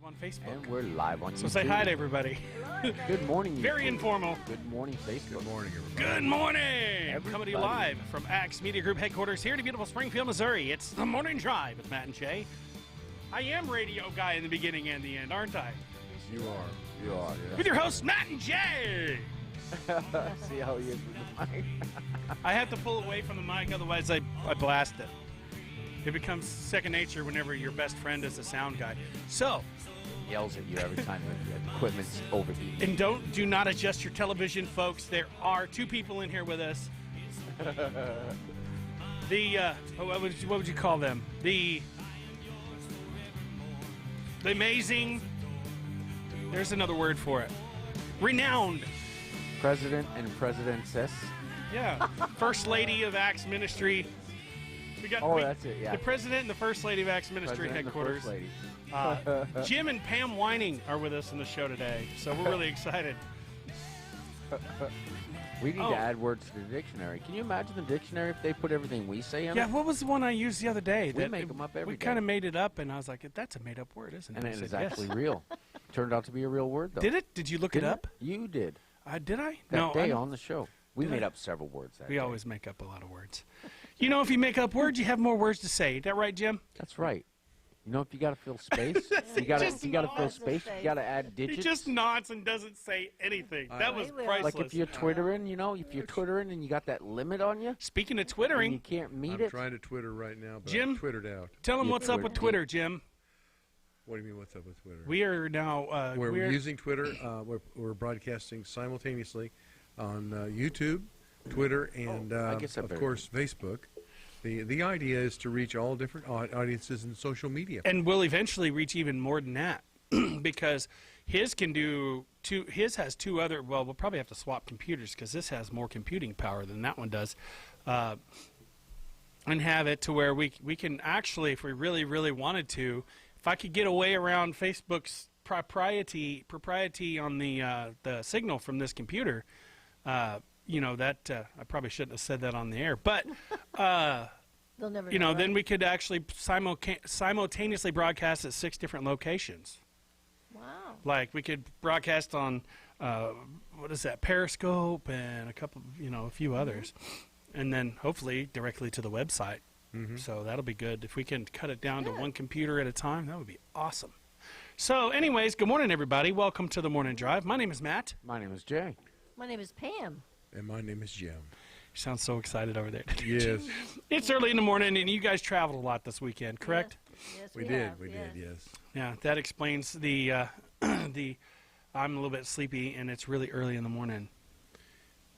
on Facebook. And we're live on YouTube. So say hi to everybody. Good morning, Very YouTube. informal. Good morning, Facebook. Good morning, everybody. Good morning. Everybody. Coming to you live from Axe Media Group headquarters here in beautiful Springfield, Missouri. It's the Morning Drive with Matt and Jay. I am radio guy in the beginning and the end, aren't I? You are. You are, yeah. With your hosts, Matt and Jay. See how he is with the mic? I have to pull away from the mic, otherwise I blast it. It becomes second nature whenever your best friend is a sound guy. So, Yells at you every time the equipment's overheating. and do not adjust your television, folks. There are two people in here with us. What would you call them? The amazing. There's another word for it. Renowned. President and Presidentess. Yeah. First Lady of Axe Ministry. That's it, yeah. The President and the First Lady of Axe Ministry President and the headquarters. First Lady. Jim and Pam Whining are with us on the show today, so we're really excited. We need to add words to the dictionary. Can you imagine the dictionary if they put everything we say in Yeah, it? what was the one I used the other day? We make them up every We day. kind of made it up, and I was like, that's a made-up word, isn't it? And I it said, is yes. actually real. Turned out to be a real word, though. Did it? Did you look Didn't it up? You did. Did I? That No, day I on the show. We Did made I? up several words that We day. always make up a lot of words. You know, if you make up words, you have more words to say. Is that right, Jim? That's right. You know, if you got to fill space, you got to fill space. You got to add He digits. just nods and doesn't say anything. That was will. priceless. Like if you're twittering, you know, if you're twittering and you got that limit on you, Speaking of and you twittering, can't meet I'm it. trying to Twitter right now, but Jim? I'm Twittered out. tell them You what's up with Twitter. Twitter, Jim. What do you mean, what's up with Twitter? We are now... we're using Twitter. We're broadcasting simultaneously on YouTube, Twitter, and, I guess I of better- course, Facebook. The idea is to reach all different audiences in social media. And we'll eventually reach even more than that because his can do two. His has two other. Well, we'll probably have to swap computers because this has more computing power than that one does, and have it to where we can actually, if we really wanted to, if I could get away around Facebook's propriety on the signal from this computer. You know that I probably shouldn't have said that on the air, but. They'll never You know, right? then we could actually simultaneously broadcast at 6 different locations. Wow. Like we could broadcast on what is that, Periscope, and a few others, and then hopefully directly to the website. Mhm. So that'll be good if we can cut it down to one computer at a time. That would be awesome. So, anyways, good morning, everybody. Welcome to the Morning Drive. My name is Matt. My name is Jay. My name is Pam. And my name is Jim. You sound so excited over there. Yes, It's early in the morning, and you guys traveled a lot this weekend, correct? Yes, we have, did. Yes. Yeah, that explains the the I'm a little bit sleepy and it's really early in the morning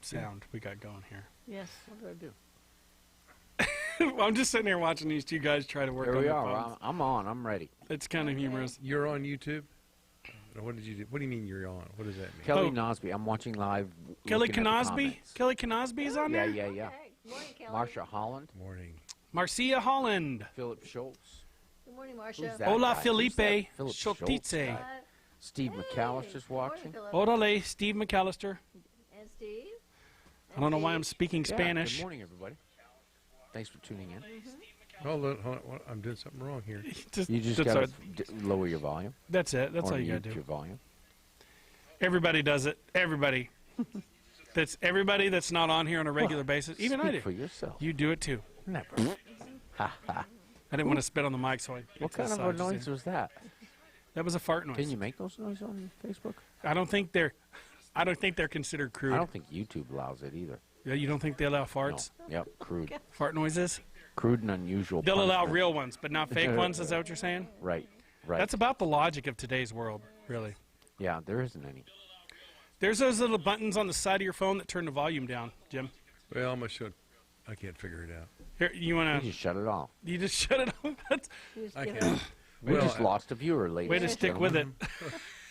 sound we got going here. Yes. What did I do? Well, I'm just sitting here watching these two guys try to work Here on we their are. phones. I'm on. I'm ready. It's kind of humorous. You're on YouTube. What did you do? What do you mean you're on? What does that mean? Kelly Oh. Nosby. I'm watching live. Kelly looking at the Knosby? comments. Kelly Knosby is on Yeah, there? yeah. Okay. Good morning, Kelly. Marsha Holland. Morning. Marcia Holland. Philip Schultz. Good morning, Who's Marcia. that Hola, guy? Felipe Who's that Philip Schultze. Schultz guy? Steve Hey. McAllister's Good morning, watching. Philip. Orale, Steve McAllister. And Steve. I don't know why I'm speaking Yeah, Spanish. Good morning, everybody. Thanks for tuning in. Hold on, I'm doing something wrong here. You just that's, got to lower your volume. that's it. That's or all you got mute to your do. volume. Everybody does it. Everybody. That's everybody that's not on here on a regular basis. Even I Speak do. for yourself. You do it too. Never. I didn't want to spit on the mic, so I. What kind of a noise was that? That was a fart noise. Can you make those noises on Facebook? I don't think they're considered crude. I don't think YouTube allows it either. Yeah, you don't think they allow farts, No. Yep, crude. fart noises? Crude and unusual. They'll allow punishment. real ones, but not fake ones. Is that what you're saying? Right, right. That's about the logic of today's world, really. Yeah, there isn't any. There's those little buttons on the side of your phone that turn the volume down, Jim. Well, I can't figure it out. Here, you You wanna? just shut it off. You just shut it off. That's He was I giving can't. We Well, just lost a viewer, ladies. way to and stick with it.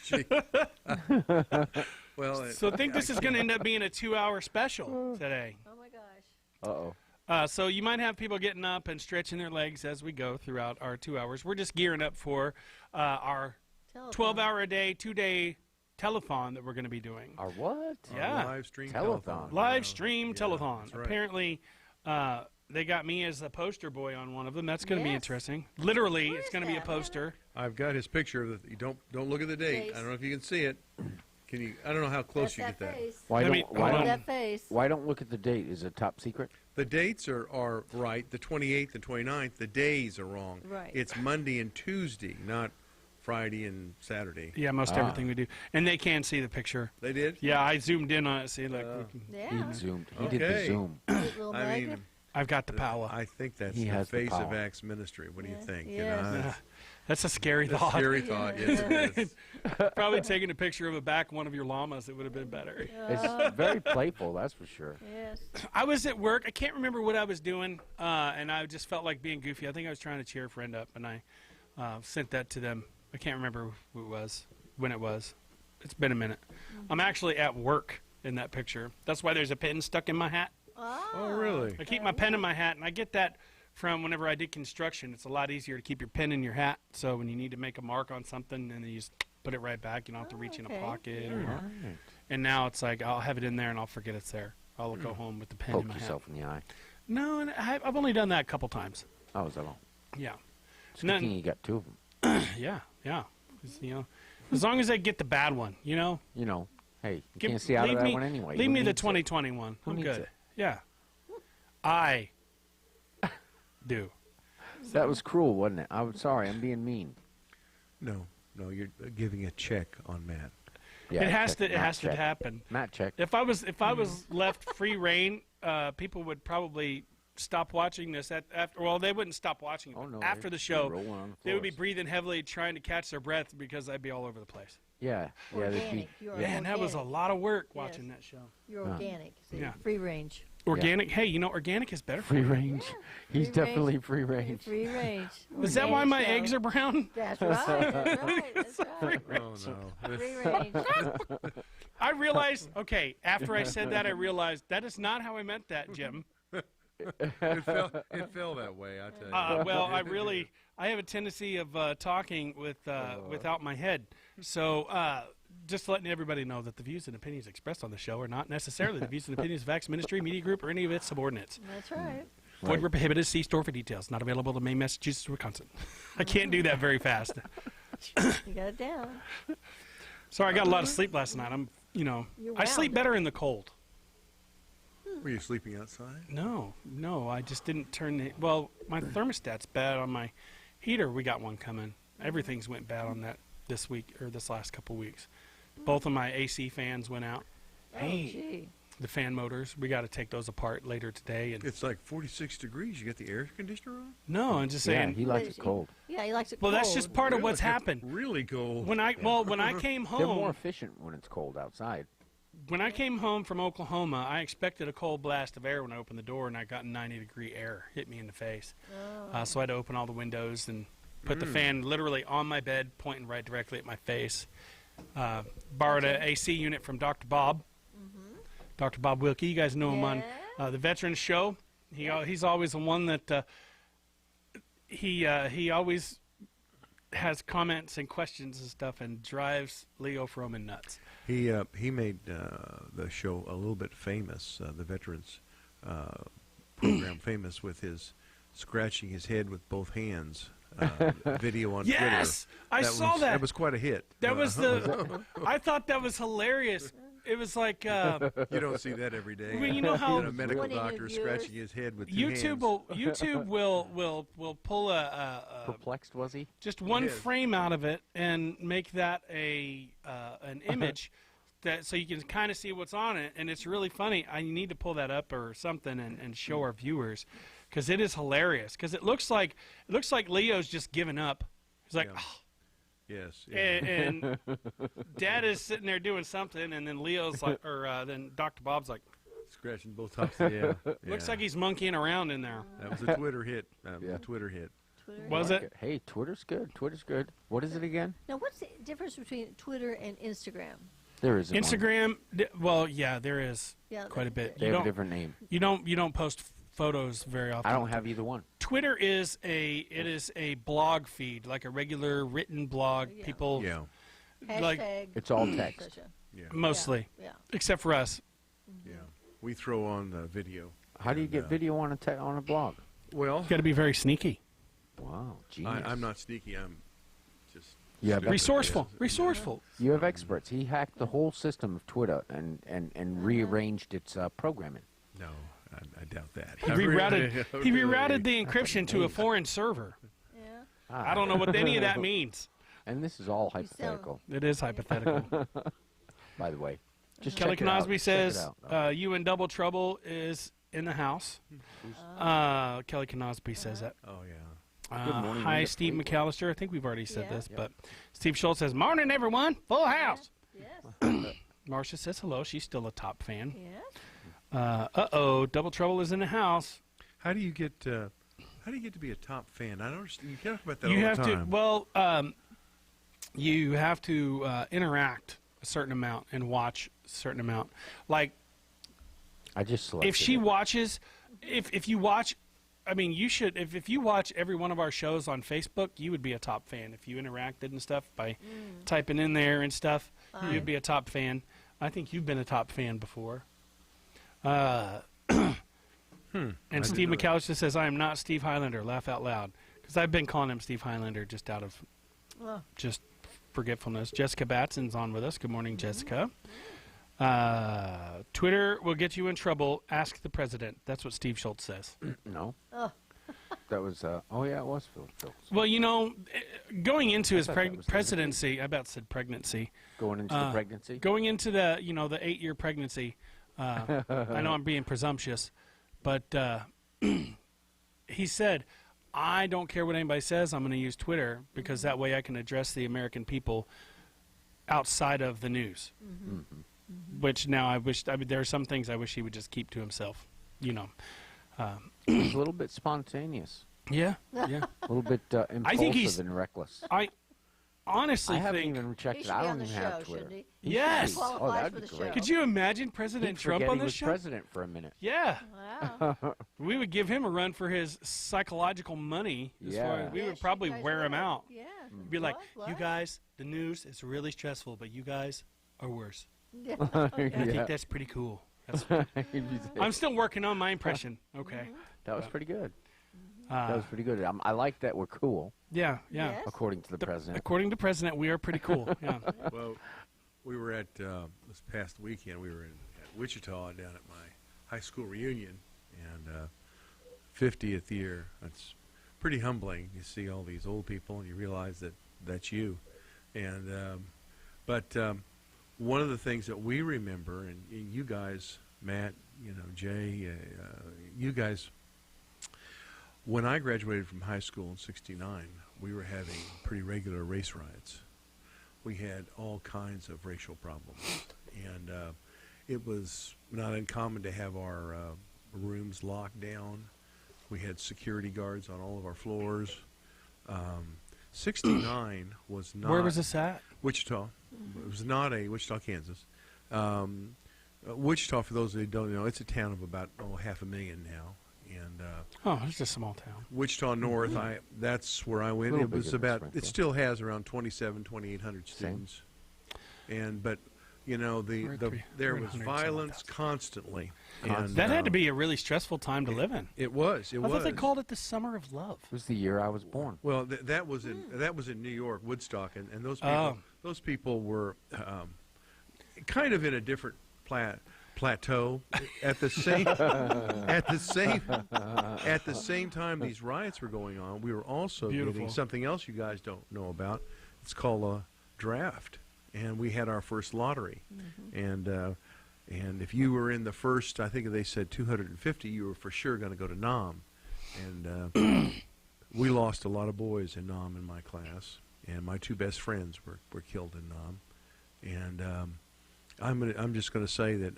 gentlemen. Gee. Well, So I think this is going to end up being a 2-hour special today. Oh my gosh. Uh-oh. So you might have people getting up and stretching their legs as we go throughout our 2 hours. We're just gearing up for our Telephone. 12-hour-a-day, 2-day telethon that we're going to be doing. Our what? Yeah. live stream Telethon. telethon. Live stream Yeah, telethon. that's right. Apparently, They got me as the poster boy on one of them. That's going to be Yes. interesting. Literally, Where it's is going to be a that? poster. I've got his picture of the. You don't look at the date. Face. I don't know if you can see it. Can you? I don't know how close That's you that get that. face. Why Let don't me- why hold don't on. That face. why don't look at the date? Is it top secret? The dates are right. The 28th and 29th. The days are wrong. Right. It's Monday and Tuesday, not Friday and Saturday. Yeah, most Ah. everything we do. And they can see the picture. They did. Yeah, I zoomed in on it. See, like, we can, Yeah. He zoomed. He did the Okay. zoom. Cute little I magnet. mean, I've got the power. I think that's He the has the face of power. Acts ministry. What do you Yeah. think? Yes. That's a scary That's thought. a scary thought. Yes, it is. Probably taking a picture of a back one of your llamas. It would have been better. It's very playful, that's for sure. Yes. I was at work. I can't remember what I was doing, and I just felt like being goofy. I think I was trying to cheer a friend up, and I sent that to them. I can't remember who it was, when it was. It's been a minute. I'm actually at work in that picture. That's why there's a pin stuck in my hat. Oh, really? I keep my pen in my hat, and I get that from whenever I did construction. It's a lot easier to keep your pen in your hat, so when you need to make a mark on something, and then you just put it right back. You don't have to reach in a okay. pocket. Yeah. Or, and now it's like I'll have it in there, and I'll forget it's there. I'll go home with the pen in Poke my hat. yourself in the eye. No, and I've only done that a couple times. Oh, is that all? Yeah. It's a good None- thing you got two of them. Yeah, yeah. 'Cause, you know, as long as they get the bad one, you know. You know, hey, you Give- can't see out of leave that me- one anyway. Leave Who me the needs it? 2021. Who I'm needs good. it? Yeah. I do. That was cruel, wasn't it? I'm sorry, I'm being mean. No, you're giving a check on Matt. Yeah, it has check. to. It Matt has to check. happen. Matt check. If I was left free reign, people would probably stop watching this after. Well, they wouldn't stop watching it. Oh but no! after they'd the be show, rolling on the they would be floors. breathing heavily, trying to catch their breath because I'd be all over the place. Yeah, yeah, they'd be. Organic. You're Man, that was a organic. lot of work Yes. watching that show. You're Yeah. organic. See, Yeah. free range. Organic. Hey, you know, organic is better for Free you. range. He's Free definitely range. free range. Free range. Is that why Organic my show. eggs are brown? That's right. That's right. That's right. Oh no. Free range. I realized, okay, after I said that, I realized that is not how I meant that, Jim. It fell that way. I tell you. Well, I have a tendency of talking without my head. So just letting everybody know that the views and opinions expressed on the show are not necessarily the views and opinions of Acts Ministry, Media Group, or any of its subordinates. That's right. Void were prohibited. See store for details. Not available to Maine, Massachusetts, or Wisconsin. I can't do that very fast. You got it down. Sorry, I got a lot of sleep last night. You're I sleep rounded. better in the cold. Were you sleeping outside? No, I just didn't turn the. Well, my thermostat's bad on my heater. We got one coming. Everything's went bad on that this week or this last couple weeks. Both of my AC fans went out. Oh, gee. The fan motors. We got to take those apart later today. And It's like 46 degrees. You got the air conditioner on? no, I'm just Yeah, saying. he likes it cold. Yeah, he likes it Well, cold. that's just part of what's Really? happened. Really cold. When I came They're more home, efficient when it's cold outside. when I came home from Oklahoma, I expected a cold blast of air when I opened the door, and I got 90-degree air hit me in the face. So I had to open all the windows and put the fan literally on my bed, pointing right directly at my face. Borrowed an AC unit from Dr. Bob. Dr. Bob Wilkie. You guys know him on the Veterans Show. He's always the one that he always has comments and questions and stuff, and drives Leo Froman nuts. He made the show a little bit famous, the veterans program famous with his scratching his head with both hands video on Yes, I Twitter. saw that. That was quite a hit. That was the. I thought that was hilarious. It was like You don't see that every day. Well, you know how- a medical 20 new doctor viewers. scratching his head with two YouTube hands. will pull a Perplexed was he? just one Yes. frame out of it and make that an image that so you can kind of see what's on it, and it's really funny. I need to pull that up or something and show our viewers because it is hilarious. Because it looks like Leo's just given up. He's like, Yeah. "Oh," Yes. Yeah. and Dad is sitting there doing something, and then Leo's like, or then Dr. Bob's like, Scratching both tops of the head. looks Yeah. like he's monkeying around in there. That was a Twitter hit. That was Yeah. a Twitter hit. Twitter. Was it? Hey, Twitter's good. Twitter's good. What is it again? Now, what's the difference between Twitter and Instagram? There isn't one. Instagram, well, yeah, there is Yeah, quite a bit. They You have a don't, different name. you don't post photos very often. I don't have either one. Twitter is a blog feed, like a regular written blog. Yeah. People Yeah. like Hashtag. It's all text. such a- Yeah. mostly, Yeah. except for us. Yeah. We throw on the video. How do you And, get video on on a blog? Well, Got to be very sneaky. Wow, genius. I'm not sneaky. I'm just You have stupid. Resourceful. Yeah. Resourceful. You have experts. He hacked the whole system of Twitter and rearranged its programming. No, I doubt that. He I really- rerouted, I he really- rerouted the encryption to a foreign server. Yeah. I don't know what any of that means. And this is all You sound- hypothetical, It is hypothetical. by the way. Just Kelly check it out. Cosby Check it says, out. you in double trouble is in the house. Kelly Cosby says that. Oh yeah. Good morning, Hi, Linda Steve Fleetwood. McAllister. I think we've already said Yeah. this, but Steve Schultz says, morning, everyone. Full house. Yes. Marcia says hello. She's still a top fan. Yes. Uh-oh, Double Trouble is in the house. How do you get to be a top fan? I don't understand. You talk about that You all have the to, time. well, you have to interact a certain amount and watch a certain amount. Like, I just selected if she it. watches, if you watch, I mean, you should, if you watch every one of our shows on Facebook, you would be a top fan. If you interacted and stuff by typing in there and stuff, you'd be a top fan. I think you've been a top fan before. And Steve McAllister says, I am not Steve Highlander. Laugh out loud. Because I've been calling him Steve Highlander just out of Well, just forgetfulness. Jessica Batson's on with us. Good morning, Jessica. Twitter will get you in trouble. Ask the president. That's what Steve Schultz says. No. Oh. That was, oh yeah, it was Phil. Well, you know, going into his thought that was the- presidency, I about said pregnancy. Going into the pregnancy. Going into the, you know, the 8-year pregnancy. I know I'm being presumptuous, but he said, I don't care what anybody says. I'm going to use Twitter because that way I can address the American people outside of the news. Which now I wish, I mean, there are some things I wish he would just keep to himself, you know. It's a little bit spontaneous. Yeah, yeah. A little bit I think he's- impulsive and reckless. I honestly I haven't think. even he checked should it. I be don't on the even show, have Twitter. shouldn't he? He Yes. should be. Qualifies Oh, that'd for be the great. show. Could you imagine President He'd Trump forget on he this was show? president for a minute. Yeah, Wow. we would give him a run for his psychological money. As far Yeah. as we Yes, would probably you guys wear him would. out. Yeah. Be like, What? you guys, the news is really stressful, but you guys are worse. Yeah. And I Yeah. think that's pretty cool. That's, He'd be saying- I'm still working on my impression. Okay. that was pretty good. That was Uh, pretty good. I like that we're cool, yeah, yeah. Yes. according to the president. According to President, we are pretty cool. Yeah. Well, we were at this past weekend. We were at Wichita down at my high school reunion, and 50th year. It's pretty humbling. You see all these old people, and you realize that that's you. And but one of the things that we remember, and you guys, Matt, you know, Jay, you guys. When I graduated from high school in '69, we were having pretty regular race riots. We had all kinds of racial problems, and it was not uncommon to have our rooms locked down. We had security guards on all of our floors. '69 was not. Where was this at? Wichita. It was not Wichita, Kansas. Wichita, for those who don't know, it's a town of about 500,000 now, and Oh, it's a small town. Wichita North. That's where I went. Little It was bigger than about. It Springfield. still has around 2,800 Same. students, and but you know We're at there we're at was 100 violence 7,000. constantly. Constant. And, That had to be a really stressful time to live in. It was. It I was. thought they called it the Summer of Love. It was the year I was born. Well, that was in New York, Woodstock, and Oh. those people were kind of in a different plateau at the same at the same time these riots were going on. We were also Beautiful. getting something else you guys don't know about. It's called a draft, and we had our first lottery, and if you were in the first, I think they said 250, you were for sure going to go to Nam, and we lost a lot of boys in Nam in my class, and my two best friends were killed in Nam, and I'm just going to say that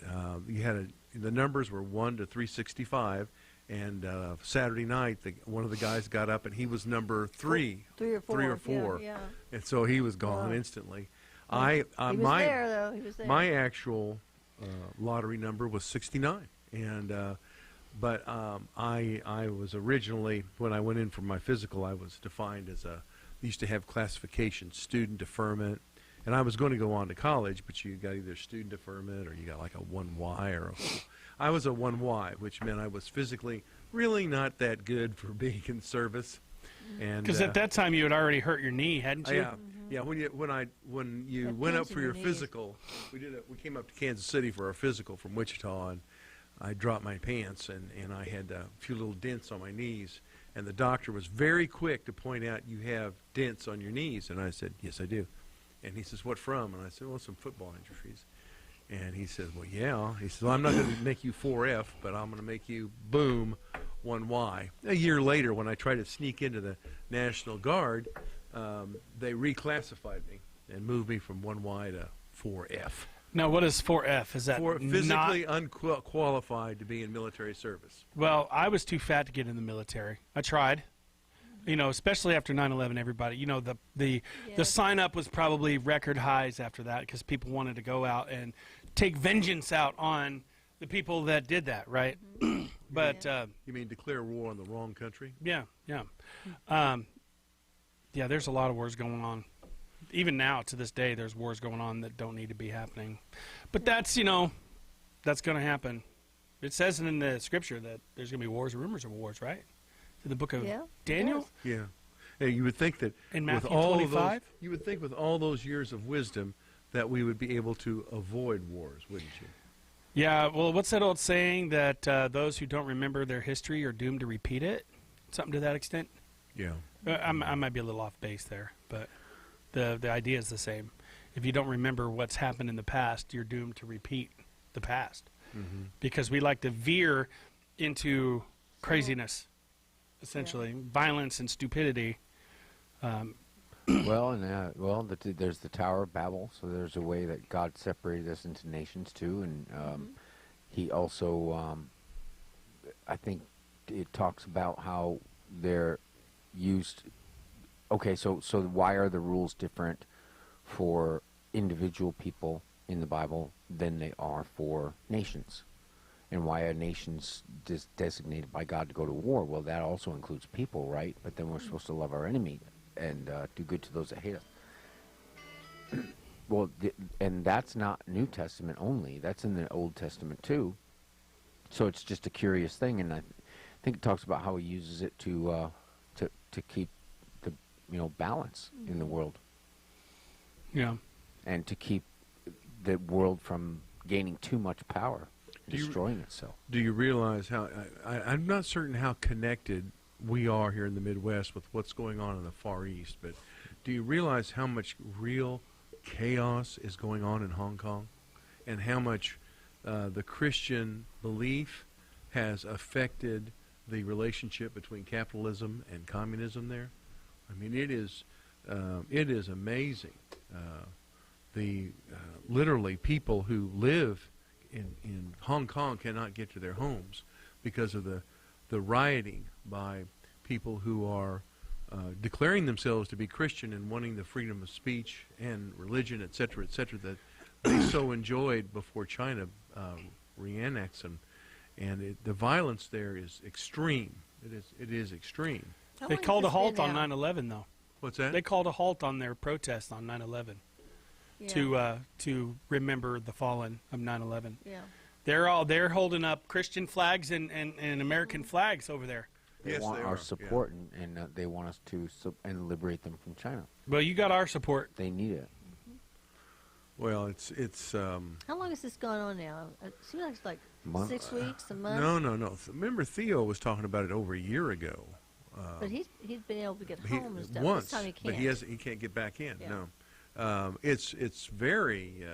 you had the numbers were 1 to 365, and Saturday night one of the guys got up and he was number 3, 3 or 4. 3 or 4, Yeah. and so he was gone Wow. instantly. He was my there, though. He was there. my actual lottery number was 69, and but I was originally, when I went in for my physical, I was defined as used to have classification, student deferment, and I was going to go on to college, but you got either student deferment or you got like a 1Y or I was a 1Y, which meant I was physically really not that good for being in service. And Because at that time you had already hurt your knee, hadn't you? yeah, yeah. When you That went up pins in for your your knees. physical, we came up to Kansas City for our physical from Wichita, and I dropped my pants, and I had a few little dents on my knees. And the doctor was very quick to point out, you have dents on your knees. And I said, yes, I do. And he says, what from? And I said, well, some football injuries. And he says, well, yeah. He says, well, I'm not going to make you 4F, but I'm going to make you, boom, 1Y. A year later, when I tried to sneak into the National Guard, they reclassified me and moved me from 1Y to 4F. Now, what is 4F? Is that For not? physically unqualified to be in military service. Well, I was too fat to get in the military. I tried. You know, especially after 9/11, everybody, you know, the Yes. sign up was probably record highs after that because people wanted to go out and take vengeance out on the people that did that, right? But You mean declare war on the wrong country? yeah, there's a lot of wars going on. Even now, to this day, there's wars going on that don't need to be happening. But that's, you know, that's going to happen. It says in the scripture that there's going to be wars, rumors of wars, right? In the book of Yeah, it Daniel? does. Yeah. Hey, you would think that In with Matthew all of 25? those, you would think with all those years of wisdom that we would be able to avoid wars, wouldn't you? Yeah, well, what's that old saying that those who don't remember their history are doomed to repeat it? Something to that extent? Yeah. I might be a little off base there, but the idea is the same. If you don't remember what's happened in the past, you're doomed to repeat the past. Mm-hmm. Because we like to veer into craziness, essentially, violence and stupidity. Well, and there's the Tower of Babel, so there's a way that God separated us into nations too, and He also, I think, it talks about how they're used. Okay, so why are the rules different for individual people in the Bible than they are for nations? And why are nations designated by God to go to war? Well, that also includes people, right? But then we're supposed to love our enemy and do good to those that hate us. Well, and that's not New Testament only. That's in the Old Testament too. So it's just a curious thing, and I think it talks about how he uses it to keep the balance in the world, Yeah. and to keep the world from gaining too much power, destroying itself. Do you realize how I'm not certain how connected we are here in the Midwest with what's going on in the Far East, but do you realize how much real chaos is going on in Hong Kong, and how much the Christian belief has affected the relationship between capitalism and communism there? I mean, it is amazing. Literally, people who live in Hong Kong cannot get to their homes because of the rioting by people who are declaring themselves to be Christian and wanting the freedom of speech and religion, et cetera, that they so enjoyed before China re-annexed them. And the violence there is extreme. It is extreme. How They long has called a this halt been on now? 9/11, though. What's that? They called a halt on their protest on 9/11 Yeah. to remember the fallen of 9/11. Yeah. They're holding up Christian flags and American flags over there. They Yes, want they our are, support, and they want us to and liberate them from China. Well, you got our support. They need it. Well, it's How long has this gone on now? It seems like it's like Month. 6 weeks, a month. no. Remember, Theo was talking about it over a year ago. But he's been able to get He- home and stuff. once, This time he can't. but he can't get back in. Yeah. No, it's very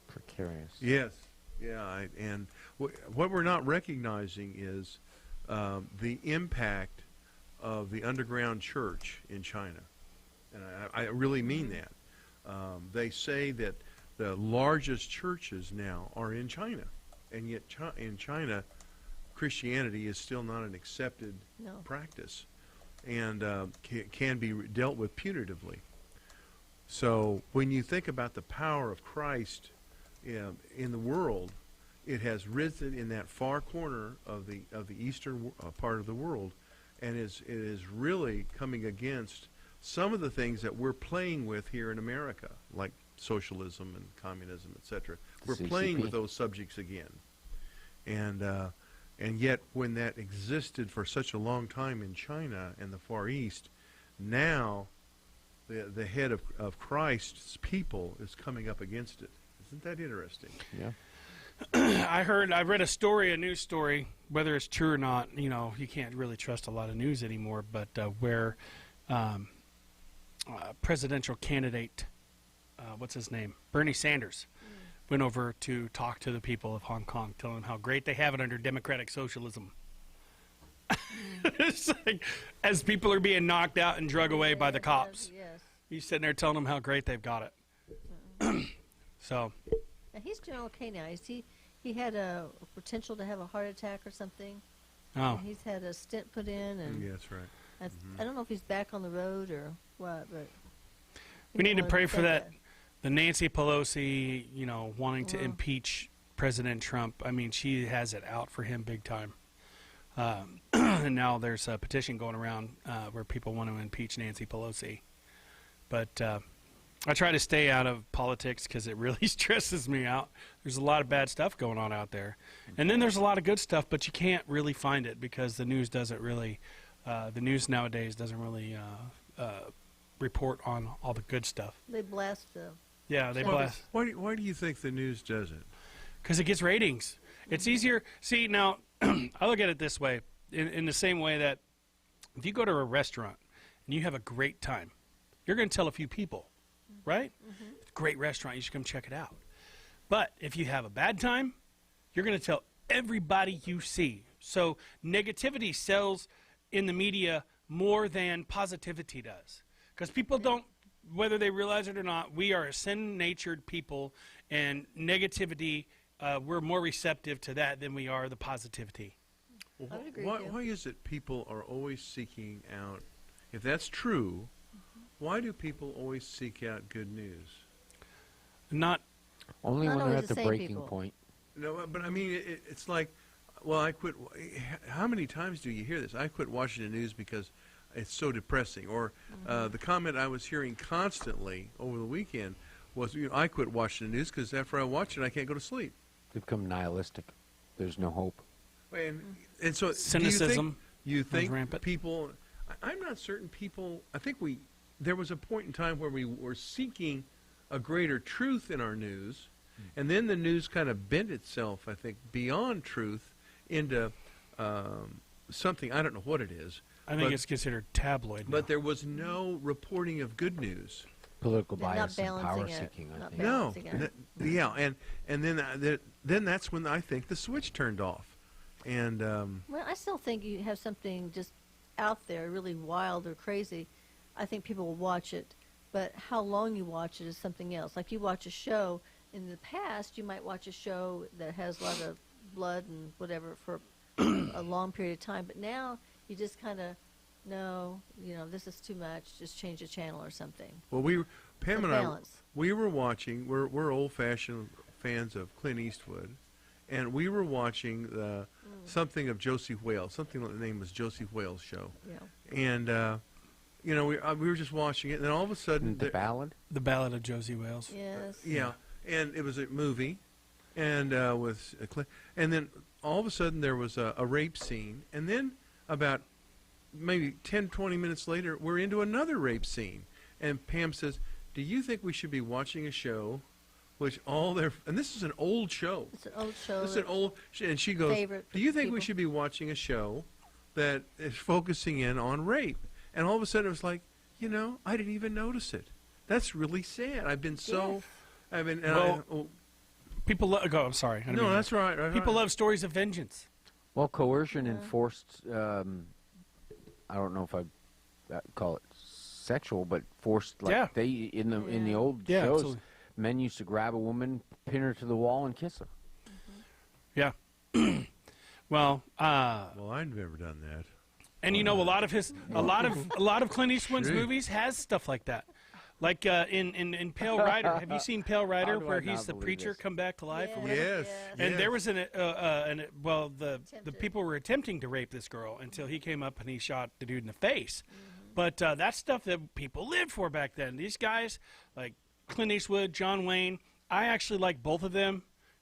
Precarious. yes, yeah. And what we're not recognizing is the impact of the underground church in China, and I really mean that. They say that the largest churches now are in China, and yet in China, Christianity is still not an accepted No. practice, and can be dealt with punitively. So when you think about the power of Christ in the world, it has risen in that far corner of the eastern part of the world, and it is really coming against some of the things that we're playing with here in America, like socialism and communism, etc. We're playing CCP. with those subjects again. and yet when that existed for such a long time in China and the Far East, now the head of Christ's people is coming up against it. Isn't that interesting? Yeah. I read a news story, whether it's true or not, you can't really trust a lot of news anymore, but where presidential candidate, what's his name? Bernie Sanders, went over to talk to the people of Hong Kong, telling them how great they have it under democratic socialism. It's like, as people are being knocked out and drug away by the cops, Yes. he's sitting there telling them how great they've got it. So, Now he's doing okay now. He had a potential to have a heart attack or something. oh, And he's had a stent put in, and Yeah, that's right. I don't know if he's back on the road or what, but we need to pray for say that. The Nancy Pelosi, wanting to Wow. impeach President Trump. I mean, she has it out for him big time. And now there's a petition going around where people want to impeach Nancy Pelosi. But I try to stay out of politics because it really stresses me out. There's a lot of bad stuff going on out there. And then there's a lot of good stuff, but you can't really find it because the news doesn't really, the news nowadays doesn't really report on all the good stuff. they blast the. Yeah, they Well, blast. Why do you think the news doesn't? Because it gets ratings. It's easier. See, now, I look at it this way, in the same way that if you go to a restaurant and you have a great time, you're going to tell a few people, right? It's a great restaurant. You should come check it out. But if you have a bad time, you're going to tell everybody you see. So negativity sells in the media more than positivity does. Because people don't, whether they realize it or not, we are a sin-natured people, and negativity, we're more receptive to that than we are the positivity. Well, I would agree why, with you. why is it people are always seeking out, if that's true, why do people always seek out good news? Not, Only Not when they're always at the the same breaking people. point. No, but I mean, it's like, well, I quit. How many times do you hear this? I quit watching the news because it's so depressing. Or the comment I was hearing constantly over the weekend was, I quit watching the news because after I watch it, I can't go to sleep. They become nihilistic. There's no hope. And so, Cynicism do you runs think rampant. people? I'm not certain people. I think there was a point in time where we were seeking a greater truth in our news, and then the news kind of bent itself, I think, beyond truth into something. I don't know what it is. I think but, it's considered tabloid now. But there was no reporting of good news. Political They're not bias and power balancing it. seeking, I Not think. No, balancing it. yeah, and then that's when I think the switch turned off, and Well, I still think you have something just out there, really wild or crazy. I think people will watch it, but how long you watch it is something else. Like you watch a show, in the past, you might watch a show that has a lot of blood and whatever for a long period of time, but now you just kind of know, this is too much, just change the channel or something. well, Pam It's a and I, balance. we were watching. We're old-fashioned fans of Clint Eastwood, and we were watching something of Josie Wales. Something like the name was Josie Wales show, Yeah. and we were just watching it, and then all of a sudden, The ballad? The Ballad of Josie Wales. Yes. yeah, and it was a movie, and with Clint, and then all of a sudden there was a rape scene, and then about maybe 10, 20 minutes later, we're into another rape scene. And Pam says, do you think we should be watching a show which and this is an old show. It's an old show. This is an old, and she goes, Favorite do you think we people. should be watching a show that is focusing in on rape? And all of a sudden it was like, I didn't even notice it. That's really sad. I've been so, Yes. I've been, Well, People love, I'm sorry. I didn't no, mean to- that's right. People love stories of vengeance. Well, coercion and forced, I don't know if I'd call it sexual, but forced, like Yeah. they, in the Yeah. old Yeah, shows, absolutely. men used to grab a woman, pin her to the wall, and kiss her. Yeah. Well, Well, I've never done that. and a lot of Clint Eastwood's Gee. movies has stuff like that. Like in Pale Rider. Have you seen Pale Rider, do I where not he's the believe preacher this? come back to life? or Yeah. whatever? Yes. And yes. there was the Attempted. people were attempting to rape this girl until he came up and he shot the dude in the face. But that's stuff that people lived for back then. These guys, like Clint Eastwood, John Wayne, I actually like both of them.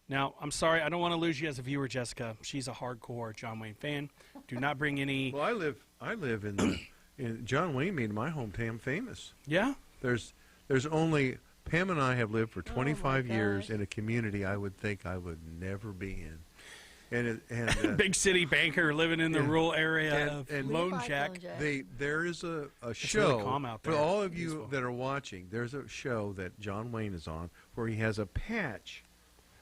Now, I'm sorry, I don't want to lose you as a viewer, Jessica. She's a hardcore John Wayne fan. Do not bring any. Well, I live in the. John Wayne made my hometown famous. Yeah. There's only Pam and I have lived for 25 years gosh. in a community I would think I would never be in, and Big city banker living in the Yeah. rural area of and We Lone like Jack. Lone Jack. there is a really show calm out for there. all of you Peaceful. that are watching. There's a show that John Wayne is on where he has a patch.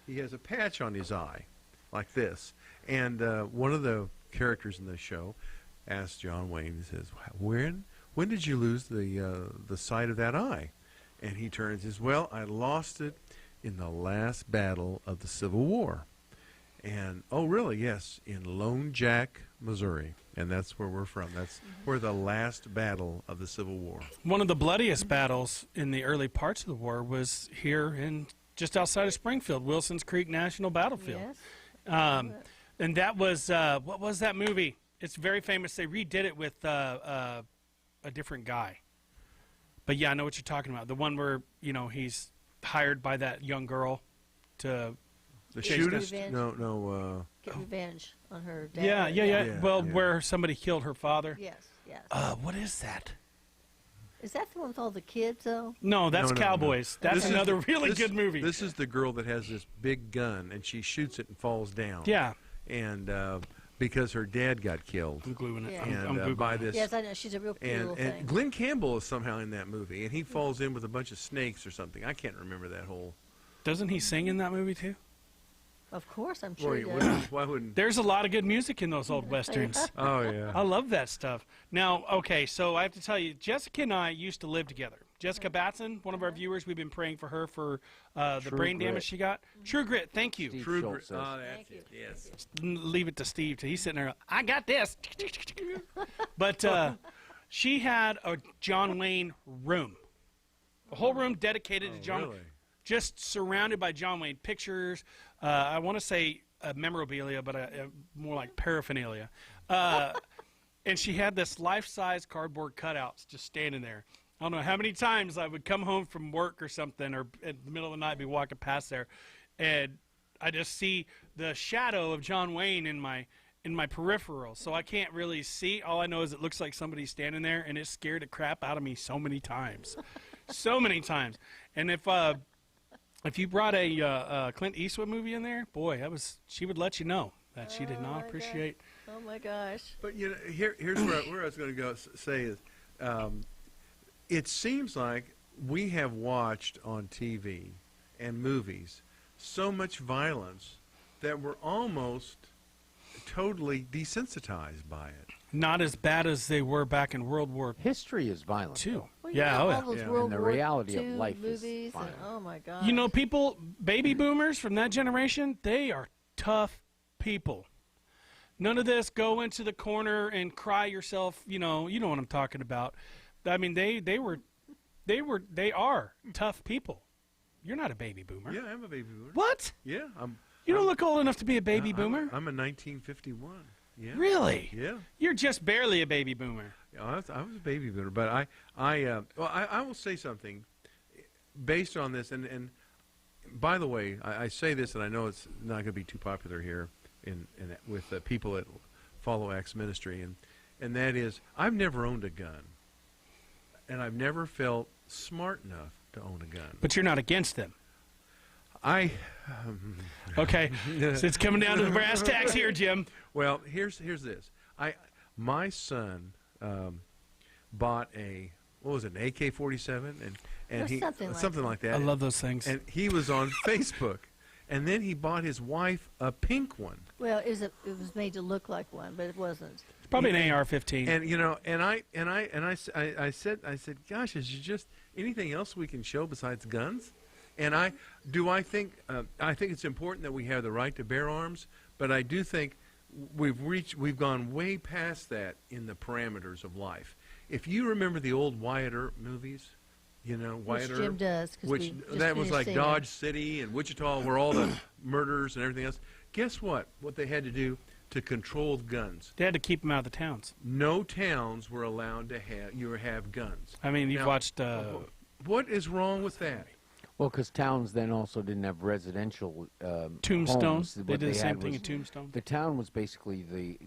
He has a patch on his eye, like this. And one of the characters in the show asks John Wayne. He says, "When did you lose the sight of that eye?" And he turns and says, "Well, I lost it in the last battle of the Civil War." And, oh, really? Yes, in Lone Jack, Missouri. And that's where we're from. That's where the last battle of the Civil War. One of the bloodiest battles in the early parts of the war was here in just outside of Springfield, Wilson's Creek National Battlefield. Yes. And that was what was that movie? It's very famous. They redid it with a different guy. But yeah, I know what you're talking about. The one where he's hired by that young girl to. The Chase shootist? Revenge. No. Get revenge on her dad. Yeah. Yeah, Well, yeah. where somebody killed her father. Yes, yes. What is that? Is that the one with all the kids, though? No, that's No. Cowboys. That's This is another the- really this- good movie. This is the girl that has this big gun, and she shoots it and falls down. Yeah. And because her dad got killed. I'm gluing it. Yeah. I'm And Googling by it. this. Yes, I know. She's a real cool little thing. And Glenn Campbell is somehow in that movie, and he falls in with a bunch of snakes or something. I can't remember that whole. Doesn't he sing in that movie too? Of course, I'm sure. Boy, he does. why wouldn't? There's a lot of good music in those old westerns. Oh yeah. I love that stuff. Now, okay, so I have to tell you, Jessica and I used to live together. Jessica Batson, one of our viewers, we've been praying for her for the True brain Grit. damage she got. True Grit, thank you. Steve True Schultz Grit. says. Oh, that's Thank you. it. Yes. Leave it to Steve. He's sitting there, I got this. But she had a John Wayne room. A whole room dedicated to John Really? just surrounded by John Wayne pictures. I want to say memorabilia, but more like paraphernalia. And she had this life-size cardboard cutouts just standing there. I don't know how many times I would come home from work or something, or in the middle of the night be walking past there, and I just see the shadow of John Wayne in my peripheral. So I can't really see. All I know is it looks like somebody's standing there, and it scared the crap out of me so many times. So many times. And if you brought a Clint Eastwood movie in there, boy, she would let you know that she did Oh, not my appreciate. Oh my gosh. But here's where I was going to go say is, it seems like we have watched on TV and movies so much violence that we're almost totally desensitized by it. Not as bad as they were back in World War History is violent. II. Well, Yeah, all oh yeah. those Yeah. World And the War reality of II life is movies and, violent. oh my god. You know, people, baby boomers from that generation, they are tough people. None of this go into the corner and cry yourself. You know what I'm talking about. I mean, they are tough people. You're not a baby boomer. Yeah, I'm a baby boomer. What? Yeah, You don't look old enough to be a baby I'm- boomer. I'm a 1951. Yeah. Really? Yeah. You're just barely a baby boomer. I was a baby boomer, but I will say something based on this, and by the way, I say this, and I know it's not going to be too popular here with people that follow Acts Ministry, and that is, I've never owned a gun, and I've never felt smart enough to own a gun. But you're not against them. Um, Okay. So it's coming down to the brass tacks here, Jim. Well, here's this. My son bought an AK-47, and Or he something like that. I love those things. And he was on Facebook, and then he bought his wife a pink one. Well, it was made to look like one, but it wasn't. It's probably an AR-15. And I said, gosh, is there just anything else we can show besides guns? And I think it's important that we have the right to bear arms, but I do think we've gone way past that in the parameters of life. If you remember the old Wyatt Earp movies, Wyatt Which Jim Earp, does. 'Cause which we just that was finished like seeing Dodge it. City and Wichita, where all the murders and everything else. Guess what? What they had to do to control guns. They had to keep them out of the towns. No towns were allowed to have guns. I mean, you've Now, watched. What is wrong with that? Well, because towns then also didn't have residential Tombstone. homes. They What did the same had thing was- in Tombstone. The town was basically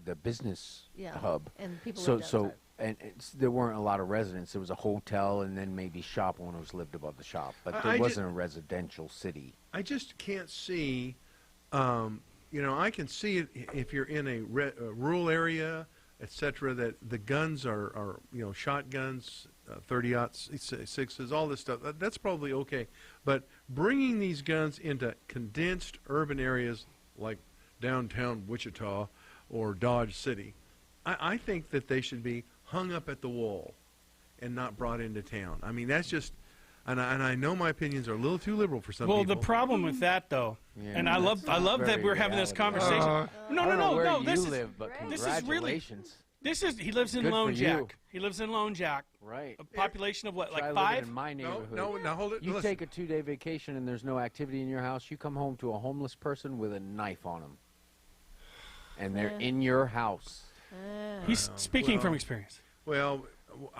the business Yeah. hub. And people So lived so outside. and there weren't a lot of residents. There was a hotel and then maybe shop owners lived above the shop, but I there ju- wasn't a residential city. I just can't see, I can see it if you're in a rural area, etc., that the guns are shotguns, 30-06s, all this stuff. That's probably okay. But bringing these guns into condensed urban areas like downtown Wichita or Dodge City, I think that they should be hung up at the wall and not brought into town. I mean, that's just, and I know my opinions are a little too liberal for some Well, people. the problem with that, though, Yeah, and I love that very we're having this reality. conversation. I no, don't know where no. you This is live, but Right. This is really- congratulations. he lives in Good for Lone you. Jack. He lives in Lone Jack. Right. A population of what, Try like living 5? in my no, neighborhood. no, now hold it. You listen. take a 2-day vacation and there's no activity in your house. You come home to a homeless person with a knife on him, and they're Yeah. in your house. He's speaking from well- experience. Well,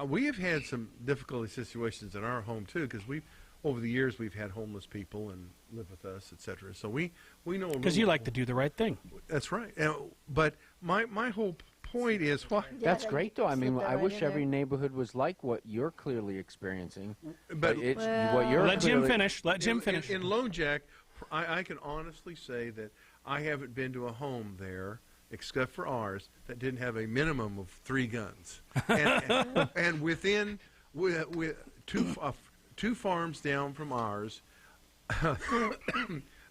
we have had some difficult situations in our home too, because over the years we've had homeless people and live with us, etc. So we know a Because little- you like to do the right thing. That's right. But my whole point is why. Yeah, That's that- great, though. I slip mean, that I right wish in there. every neighborhood was like what you're clearly experiencing. But it's Well- what you're Let Jim clearly- finish. Let Jim in- finish. In Lone Jack, I can honestly say that I haven't been to a home there, except for ours, that didn't have a minimum of 3 guns. And within with two farms down from ours,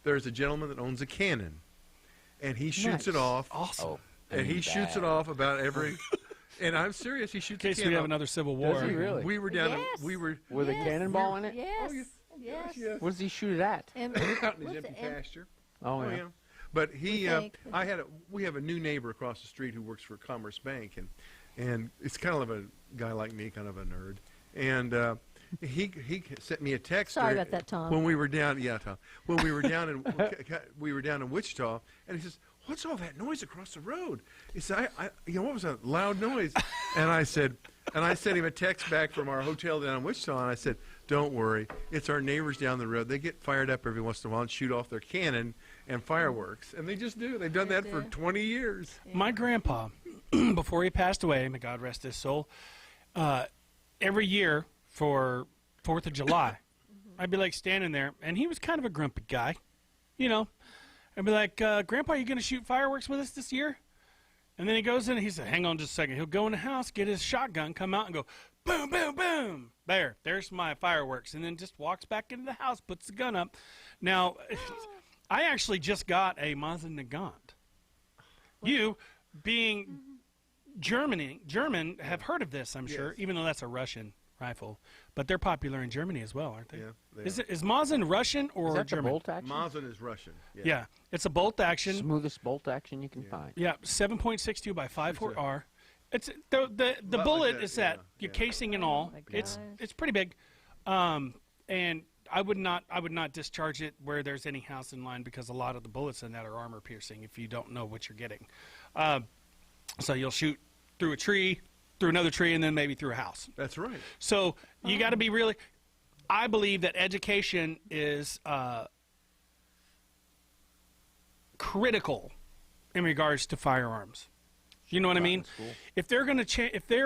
there's a gentleman that owns a cannon, and he shoots it Nice. off. Awesome. Oh, And he shoots it bad. off about every. And I'm serious. He shoots In case a we cannon have off. another civil Does war. he really? We were down. Yes. We were With a Yes. cannonball in it? Yes. yeah. Yes. Yes. What does he shoot it at? And, out in his what's empty it- and- pasture. Oh, yeah. But he, We think- we have a new neighbor across the street who works for Commerce Bank, and it's kind of a guy like me, kind of a nerd, and he sent me a text. Sorry during- about that, Tom. When we were down, Tom. When we were down in Wichita, and he says, "What's all that noise across the road?" He said, what was that loud noise?" And I sent him a text back from our hotel down in Wichita, and I said, "Don't worry, it's our neighbors down the road. They get fired up every once in a while and shoot off their cannon and fireworks, and they just do. They've done They that for do. 20 years." My grandpa, before he passed away, may God rest his soul, every year for 4th of July, I'd be like standing there, and he was kind of a grumpy guy, you know. I'd be like, Grandpa, you going to shoot fireworks with us this year? And then he goes in and he said, hang on just a second. He'll go in the house, get his shotgun, come out and go, boom, boom, boom. There's my fireworks. And then just walks back into the house, puts the gun up. Now, I actually just got a Mosin Nagant. You, being German, have heard of this, I'm sure, Yes. even though that's a Russian rifle. But they're popular in Germany as well, aren't they? Yeah, they Is are. Is Mosin Russian or Is that the German? bolt action? Mosin is Russian. Yeah, it's a bolt action. Smoothest bolt action you can find. Yeah, 7.62 by 5.4 It's a- R. It's the like bullet that, is that yeah, your yeah. casing and all. my It's gosh. pretty big, and I would not discharge it where there's any house in line because a lot of the bullets in that are armor piercing. If you don't know what you're getting, so you'll shoot through a tree, through another tree, and then maybe through a house. That's right. So you got to be really. I believe that education is critical in regards to firearms. You know what I Not in mean? school. If they're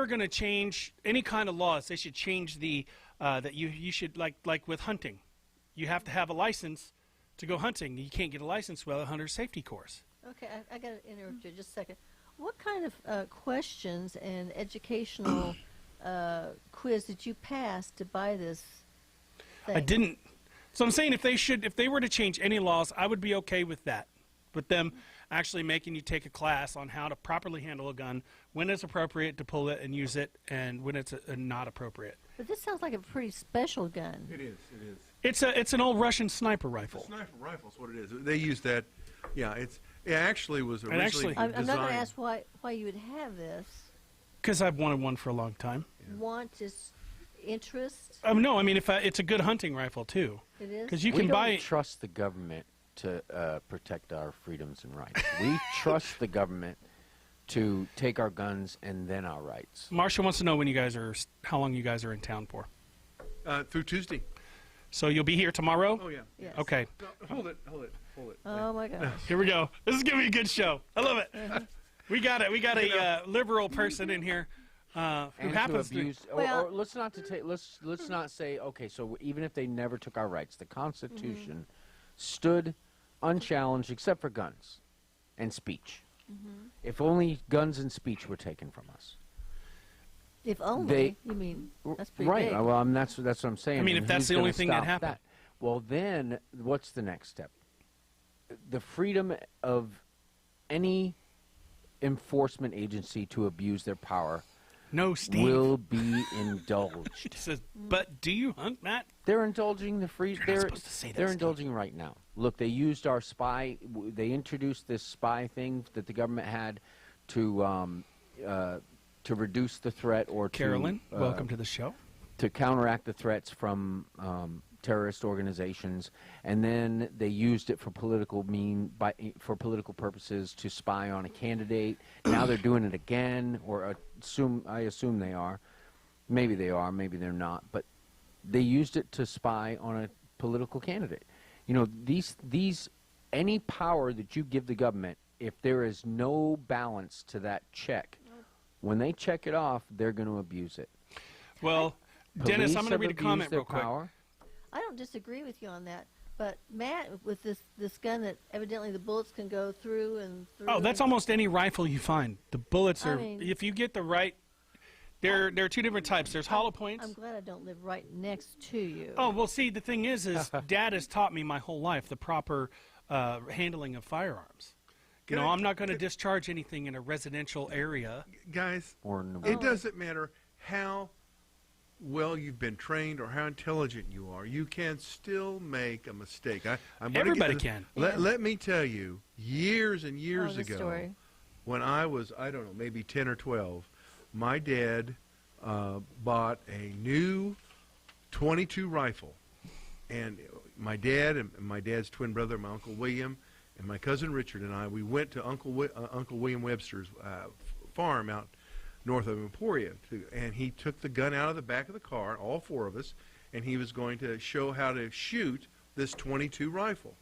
going to change any kind of laws, they should change the that you should like with hunting. You have to have a license to go hunting. You can't get a license without a hunter safety course. Okay, I got to interrupt you just a second. What kind of questions and educational quiz did you pass to buy this thing? I didn't. So I'm saying if they were to change any laws, I would be okay with that. With them actually making you take a class on how to properly handle a gun, when it's appropriate to pull it and use it, and when it's not appropriate. But this sounds like a pretty special gun. It is. It is. It's an old Russian sniper It's a rifle. sniper rifle is what it is. They use that. Yeah, it actually was originally actually- I'm not going to designed- ask why you would have this. Because I've wanted one for a long time. Want just interest? No, I mean it's a good hunting rifle too. It is? Because you We can don't buy. trust the government to protect our freedoms and rights. We trust the government to take our guns and then our rights. Marshall wants to know how long you guys are in town for. through Tuesday. So you'll be here tomorrow? Oh, yeah. Yes. Okay. No, hold it. Oh my gosh. Here we go. This is going to be a good show. I love it. We got it. We got a liberal person in here who And happens to abuse, Well- or let's not to take. Let's not say. Okay, so even if they never took our rights, the Constitution stood unchallenged except for guns and speech. If only guns and speech were taken from us. If only, you mean, that's pretty right. big. Well, that's what I'm saying. I mean, And if that's who's the only gonna thing that stop happened. Well, then what's the next step? The freedom of any enforcement agency to abuse their power No, Steve. will be indulged. He says, but do you hunt, Matt? They're indulging the free. not They're supposed to say that, they're Steve. indulging right now. Look, they used our spy. They introduced this spy thing that the government had to reduce the threat or Carolyn, to welcome to the show. to counteract the threats from terrorist organizations, and then they used it for political purposes to spy on a candidate. Now they're doing it again, or I assume they are. Maybe they are, maybe they're not. But they used it to spy on a political candidate. You know, these any power that you give the government, if there is no balance to that check, when they check it off, they're going to abuse it. Well, Dennis, Police I'm going to have read a abused comment their real quick. power. I don't disagree with you on that. But Matt, with this gun that evidently the bullets can go through and through. Oh, that's almost any rifle you find. The bullets I are, mean- if you get the right, there are two different types. There's hollow points. I'm glad I don't live right next to you. Oh, well, see, the thing is Dad has taught me my whole life the proper handling of firearms. You know, I'm not going to discharge anything in a residential area. Guys, Or in the it doesn't matter how well you've been trained or how intelligent you are. You can still make a mistake. I'm gonna Everybody can. Let me tell you, years and years the ago, story. when I was, I don't know, maybe 10 or 12, my dad bought a new .22 rifle. And my dad and my dad's twin brother, my Uncle William, and my cousin Richard and I, we went to Uncle William Webster's farm out north of Emporia, and he took the gun out of the back of the car, all four of us, and he was going to show how to shoot this .22 rifle.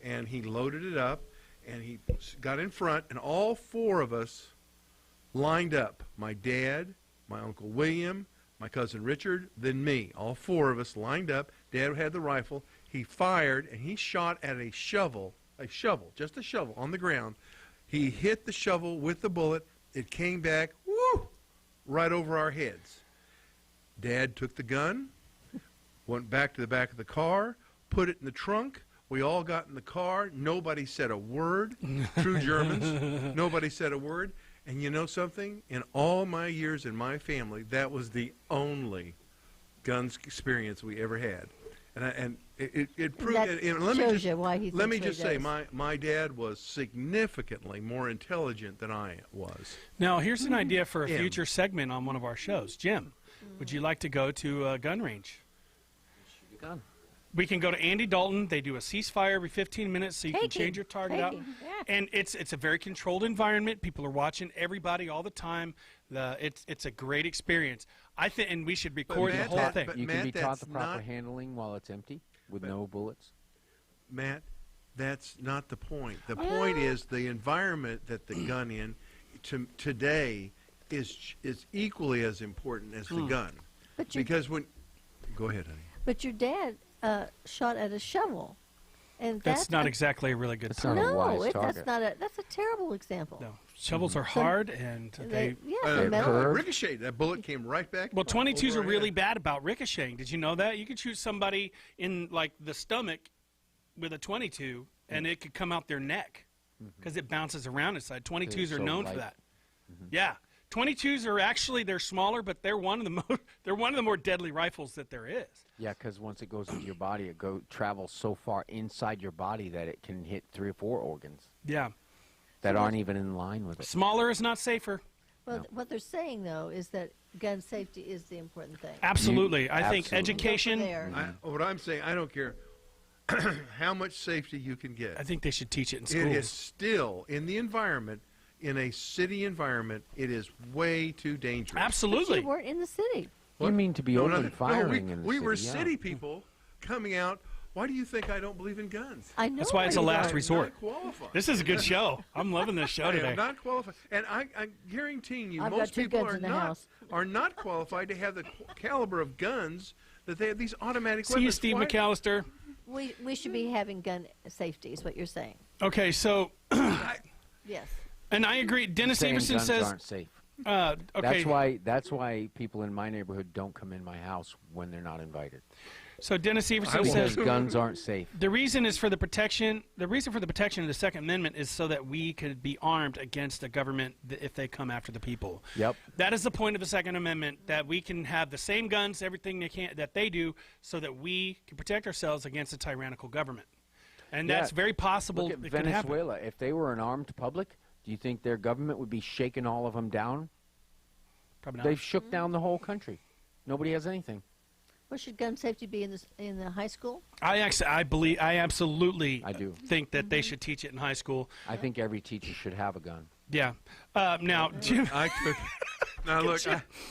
And he loaded it up, and he got in front, and all four of us lined up. My dad, my Uncle William, my cousin Richard, then me. All four of us lined up. Dad had the rifle. He fired, and he shot at a shovel, just a shovel on the ground. He hit the shovel with the bullet. It came back, whoo, right over our heads. Dad took the gun, went back to the back of the car, put it in the trunk. We all got in the car. Nobody said a word. True Germans. Nobody said a word. And you know something? In all my years in my family, that was the only guns experience we ever had. And it proved. That And let me shows just you why he let me thinks just what he say, does. my dad was significantly more intelligent than I was. Now, here's an idea for a Jim. future segment on one of our shows. Jim, would you like to go to a gun range? Gun. We can go to Andy Dalton. They do a ceasefire every 15 minutes, so you can Take change him. your target Take out. him. Yeah. And it's a very controlled environment. People are watching everybody all the time. It's a great experience. I think, and we should record the Matt, whole thing. but You can Matt, be taught the that's proper not- handling while it's empty with But- no bullets. Matt, that's not the point. The point is the environment that the gun in today is equally as important as the gun. But your, Because when, go ahead, honey. but your dad shot at a shovel, and That's not exactly a really good That's target. not a no, wise target. that's a terrible example. No, shovels are hard, and they. yeah, They're the metal. curved. Ricochet, that bullet came right back. Well, 22s over are our really head. bad about ricocheting. Did you know that? You could shoot somebody in like the stomach with a 22, and it could come out their neck because it bounces around inside. 22s are so known for light. that. Yeah, 22s are actually they're smaller, but they're one of the more deadly rifles that there is. Yeah, because once it goes into your body, it travels so far inside your body that it can hit 3 or 4 organs Yeah, that aren't even in line with it. smaller is not safer. Well, what they're saying though is that gun safety is the important thing. Absolutely, I think absolutely. education. Go from there. What I'm saying, I don't care how much safety you can get. I think they should teach it in It schools. is still in the environment, in a city environment. It is way too dangerous. But Absolutely. you weren't in the city. You mean to be No, no, open no, firing in the we city? were yeah. city people coming out. Why do you think I don't believe in guns? I know. That's why it's a you last don't. resort. I'm not qualified. This is a good show. I'm loving this show I today. am not qualified, and I'm guaranteeing you, I've got most 2 people guns are in the not house. are not qualified to have the caliber of guns that they have. These automatic See weapons. you, Steve Why- McAllister. We should be having gun safety, is what you're saying. Okay, so, Yes. and I agree. Dennis Saying Everson guns says, aren't safe. okay. That's why people in my neighborhood don't come in my house when they're not invited. So Dennis Everson I says Because guns aren't safe. the reason is for the protection. The reason for the protection of the Second Amendment is so that we could be armed against the government if they come after the people. Yep. That is the point of the Second Amendment, that we can have the same guns, everything that they do, so that we can protect ourselves against a tyrannical government. And Yeah. that's very possible. Look at it could happen. Venezuela. If they were an armed public, do you think their government would be shaking all of them down? Probably not. They've shook down the whole country. Nobody has anything. Well, should gun safety be in the high school? I absolutely I do. think that they should teach it in high school. I think every teacher should have a gun. Yeah. Now, Jim, I took. Now look,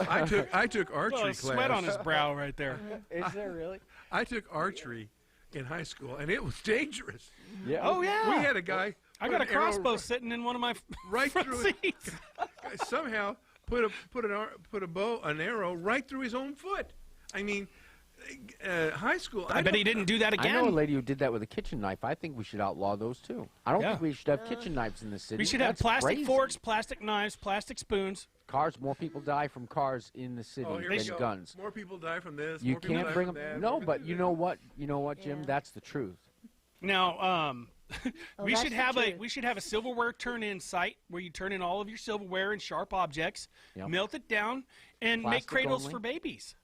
I took archery well, class. sweat on his brow right there. Is there really? I took archery in high school, and it was dangerous. Yeah. Oh yeah. We had a guy. I put got a an arrow crossbow sitting in one of my right front through it. seats. Somehow put an arrow right through his own foot. I mean, high school. I bet he didn't do that I know a again. lady who did that with a kitchen knife. I think we should outlaw those too. I don't Yeah. think we should have kitchen knives in the city. We should have That's plastic crazy. forks, plastic knives, plastic spoons. Cars. More people die from cars in the city Oh, here we than go. guns. More people die from this. You more people can't die bring from them. that, No, more but people you do know that. what? You know what, Jim? Yeah. That's the truth. Now, we that's should the have truth. we should have a silverware turn-in site where you turn in all of your silverware and sharp objects, Yep. melt it down, and make Plastic cradles only? for babies.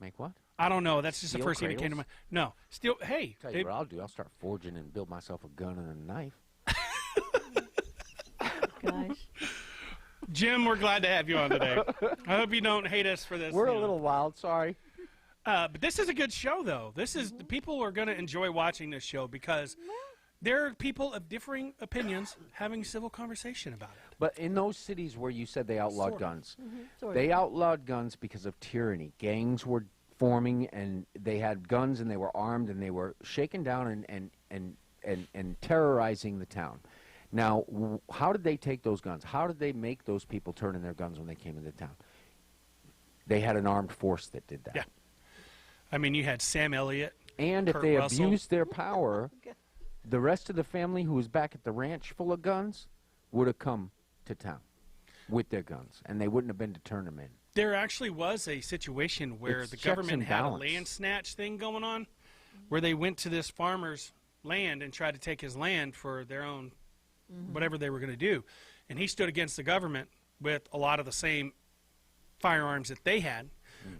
Make what? I don't know. That's just the Steel first thing that came to cradles? mind. No, still. Hey, Tell they- you what I'll do. I'll start forging and build myself a gun and a knife. Gosh. Jim, we're glad to have you on today. I hope you don't hate us for this. We're you a know. little wild. Sorry. But this is a good show, though. This is people are going to enjoy watching this show because there are people of differing opinions having civil conversation about it. But in those cities where you said they outlawed Sort of. guns, Sort they of. outlawed guns because of tyranny. Gangs were forming, and they had guns, and they were armed, and they were shaking down and terrorizing the town. Now, how did they take those guns? How did they make those people turn in their guns when they came into town? They had an armed force that did that. Yeah. I mean, you had Sam Elliott. And if Kurt they Russell. abused their power, the rest of the family who was back at the ranch full of guns would have come to town with their guns, and they wouldn't have been to turn them in. There actually was a situation where It's the checks government and had a balance. land snatch thing going on, where they went to this farmer's land and tried to take his land for their own whatever they were going to do. And he stood against the government with a lot of the same firearms that they had.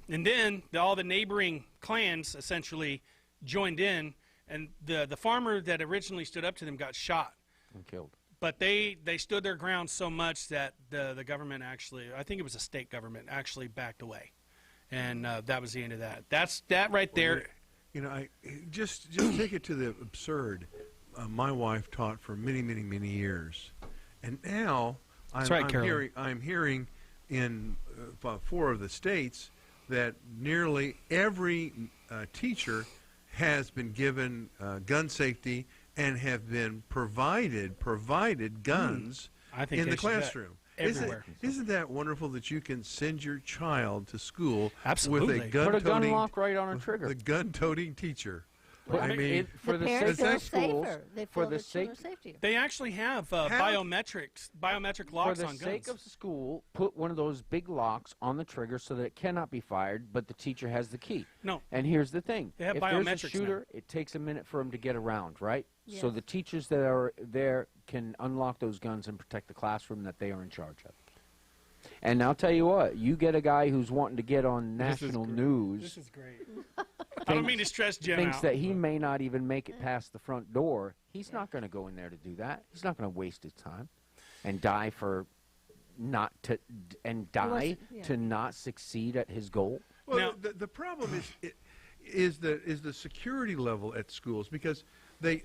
And then all the neighboring clans essentially joined in, and the farmer that originally stood up to them got shot. And killed. But they stood their ground so much that the government actually, I think it was a state government, actually backed away. And that was the end of that. That right there. You know, I just take it to the absurd. My wife taught for many, many, many years, and now That's right, Carolyn. I'm hearing in 4 of the states that nearly every teacher has been given gun safety and have been provided guns I think in they the should do that classroom. everywhere. Isn't that wonderful that you can send your child to school Absolutely. with a Put a gun gun-toting lock right on a trigger. the gun-toting teacher? Put- I mean, for the parents sake feel of schools, safer. They for feel the the children sake are safer. They actually have biometric for locks the on sake guns. of school, put one of those big locks on the trigger so that it cannot be fired, but the teacher has the key. No. And here's the thing: They have if there's a biometrics shooter, it takes a minute for him to get around, right? So Yes. the teachers that are there can unlock those guns and protect the classroom that they are in charge of. And I'll tell you what: you get a guy who's wanting to get on national news. This is great. I don't mean to stress Jim Thinks out. that he may not even make it past the front door. He's not going to go in there to do that. He's not going to waste his time and die for not to and die yeah. to not succeed at his goal. Well, Now- the problem is the security level at schools, because they.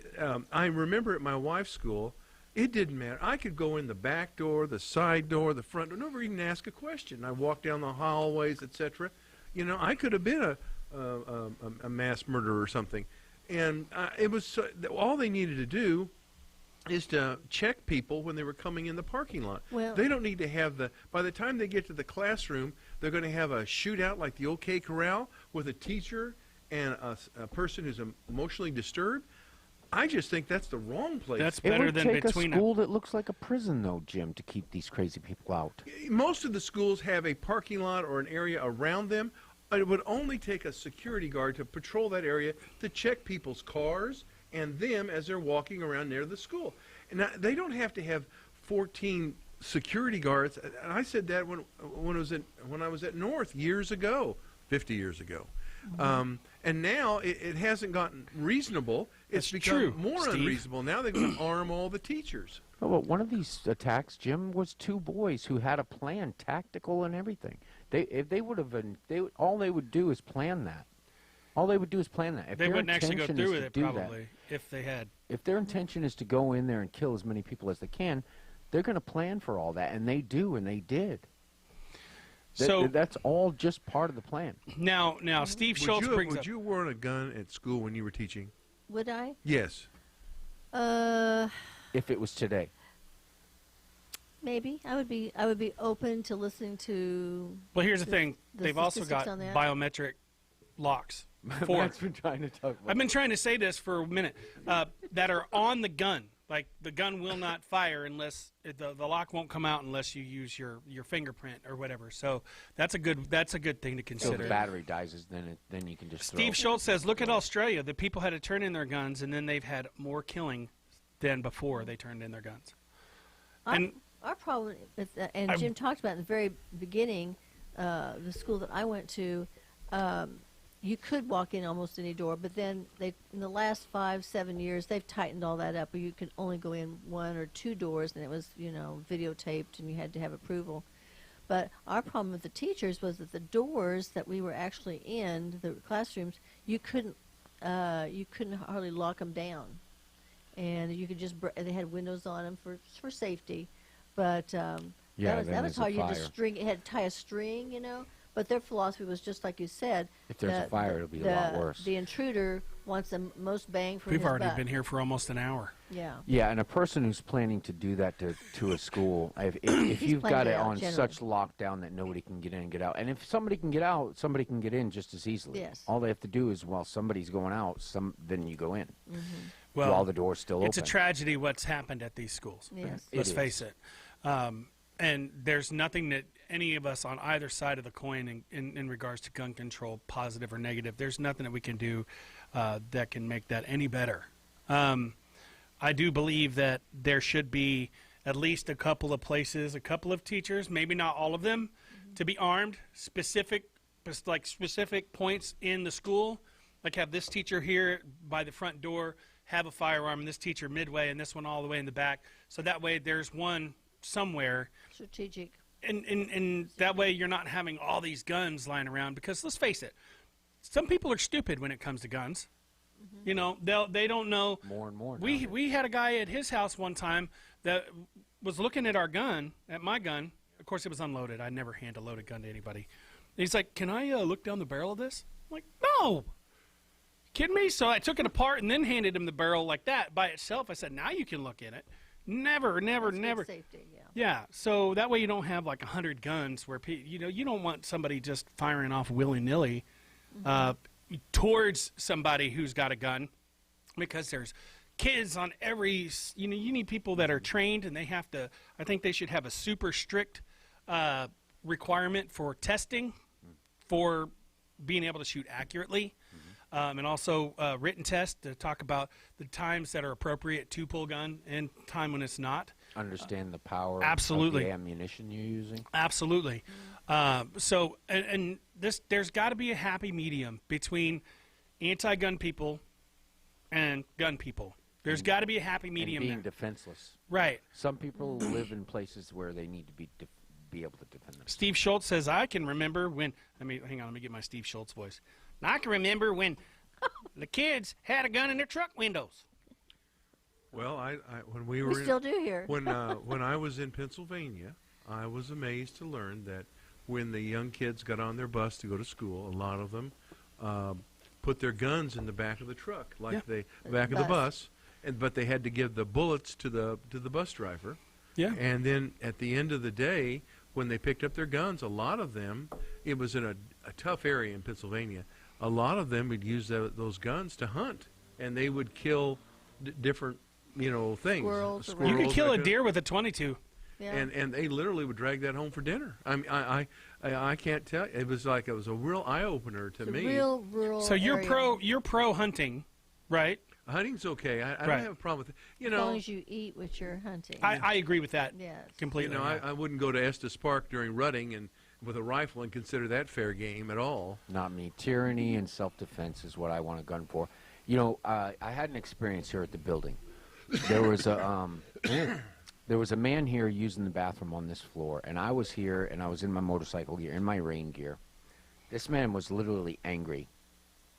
I remember at my wife's school, it didn't matter. I could go in the back door, the side door, the front door, never even ask a question. I walked down the hallways, etc. You know, I could have been a mass murder or something. And it was all they needed to do is to check people when they were coming in the parking lot. Well- They don't need to have by the time they get to the classroom, they're going to have a shootout like the OK Corral with a teacher and a person who's emotionally disturbed. I just think that's the wrong place. That's It better would than take between a school that looks like a prison, though, Jim, to keep these crazy people out. Most of the schools have a parking lot or an area around them. It would only take a security guard to patrol that area to check people's cars and them as they're walking around near the school. And now, they don't have to have 14 security guards. And I said that when I was at North years ago, 50 years ago. And now it hasn't gotten reasonable. It's That's become true, more Steve. unreasonable. Now they're going to arm all the teachers. Oh, well, one of these attacks, Jim, was two boys who had a plan, tactical and everything. If they would have been, all they would do is plan that. All they would do is plan that. If they their wouldn't actually go intention is through with to it do that, probably if they had. if their intention is to go in there and kill as many people as they can, they're going to plan for all that, and they do, and they did. So That's all just part of the plan. now Steve Schultz brings Would up. you wear a gun at school when you were teaching? Would I? Yes. If it was today. Maybe I would be open to listening to. Well, here's the thing. the They've also got statistics on that? biometric locks. Four. Matt's been trying to talk about. I've been trying to say this for a minute. That are on the gun. Like the gun will not fire unless the lock won't come out unless you use your fingerprint or whatever. So that's a good thing to So consider. the battery dies, then you can just Steve throw. Schultz says, look at Australia. The people had to turn in their guns, and then they've had more killing than before they turned in their guns. And Our problem, and Jim talked about in the very beginning, the school that I went to, you could walk in almost any door, but then in the last 5-7 years, they've tightened all that up, where you could only go in one or two doors, and it was, videotaped, and you had to have approval. But our problem with the teachers was that the doors that we were actually in, the classrooms, you couldn't hardly lock them down, and you could just they had windows on them for safety. But Yeah, that then was there's a hard. You had to fire. it had to tie a string, But their philosophy was just like you said. If there's a that fire, it'll be a lot worse. The intruder wants the most bang for we've his already buck. been here for almost an hour. Yeah. Yeah, and a person who's planning to do that to a school, if He's you've planned got it it out on generally. such lockdown that nobody can get in and get out, and if somebody can get out, somebody can get in just as easily. Yes. All they have to do is, while somebody's going out, then you go in. Well, while the door's still it's open. a tragedy what's happened at these schools. Yes. Let's It face is. it. And there's nothing that any of us on either side of the coin in regards to gun control, positive or negative, there's nothing that we can do that can make that any better. I do believe that there should be at least a couple of places, a couple of teachers, maybe not all of them, to be armed, specific points in the school. Like have this teacher here by the front door have a firearm, and this teacher midway, and this one all the way in the back. So that way there's one somewhere. Strategic. And that way you're not having all these guns lying around, because let's face it, some people are stupid when it comes to guns. You know, they don't know. More and more. We had a guy at his house one time that was looking at our gun, at my gun. Of course, it was unloaded. I never hand a loaded gun to anybody. And he's like, "Can I look down the barrel of this?" I'm like, "No, kidding me?" So I took it apart and then handed him the barrel like that by itself. I said, "Now you can look in it." Never. That's good safety. Yeah. Yeah, so that way you don't have like 100 guns where you don't want somebody just firing off willy-nilly towards somebody who's got a gun, because there's kids on every you need people that are trained, and I think they should have a super strict requirement for testing for being able to shoot accurately. And also written test to talk about the times that are appropriate to pull gun and time when it's not. Understand the power Absolutely. of the ammunition you're using. Absolutely. So there's got to be a happy medium between anti-gun people and gun people. There's got to be a happy medium And being there. defenseless. Right. Some people live in places where they need to be able to defend themselves. Steve Schultz says, I can remember when, hang on, let me get my Steve Schultz voice. I can remember when the kids had a gun in their truck windows. Well, when we were We still do here. when I was in Pennsylvania, I was amazed to learn that when the young kids got on their bus to go to school, a lot of them put their guns in the back of the truck, like Yeah. the back of the bus, but they had to give the bullets to the bus driver. Yeah. And then at the end of the day, when they picked up their guns, a lot of them, it was in a tough area in Pennsylvania, a lot of them would use those guns to hunt, and they would kill different, things. Squirrels, You could kill a raccoons. deer with a 22. Yeah. And they literally would drag that home for dinner. I mean, I can't tell you. It was a real eye opener to It's a me. real rural So you're area. you're pro hunting, right? Hunting's okay. I Right. don't have a problem with it. As long as you eat what you're hunting. I agree with that Yes. completely. yeah. I wouldn't go to Estes Park during rutting and with a rifle and consider that fair game at all. Not me. Tyranny and self-defense is what I want a gun for. I had an experience here at the building. There was a man here using the bathroom on this floor, and I was here, and I was in my motorcycle gear, in my rain gear. This man was literally angry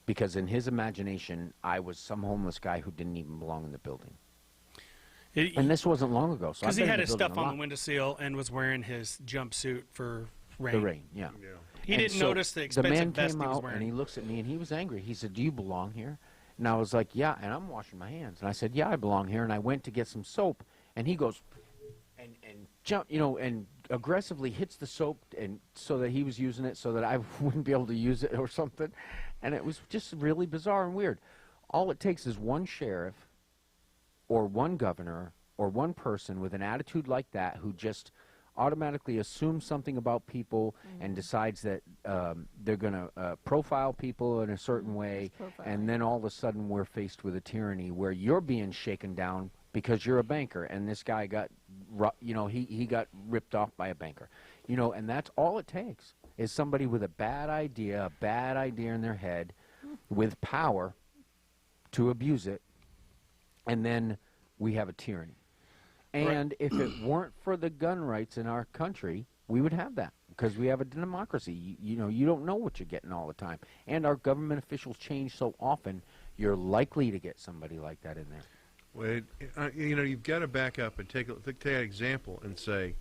because in his imagination, I was some homeless guy who didn't even belong in the building. And this wasn't long ago. So Because he I've been had in his the building stuff a on lot. the windowsill and was wearing his jumpsuit for rain. The rain, yeah. He And didn't so notice the expensive man vest came he was out wearing. and he looks at me and he was angry. He said, "Do you belong here?" And I was like, "Yeah." And I'm washing my hands. And I said, "Yeah, I belong here." And I went to get some soap, and he goes and jump, and aggressively hits the soap, and so that he was using it so that I wouldn't be able to use it or something. And it was just really bizarre and weird. All it takes is one sheriff or one governor or one person with an attitude like that who just automatically assumes something about people and decides that they're going to profile people in a certain way, Profiling. and then all of a sudden we're faced with a tyranny where you're being shaken down because you're a banker, and this guy got, he got ripped off by a banker, and that's all it takes is somebody with a bad idea in their head, with power to abuse it, and then we have a tyranny. And if it weren't for the gun rights in our country, we would have that because we have a democracy. You don't know what you're getting all the time. And our government officials change so often, you're likely to get somebody like that in there. Well, you've got to back up and take that example and say,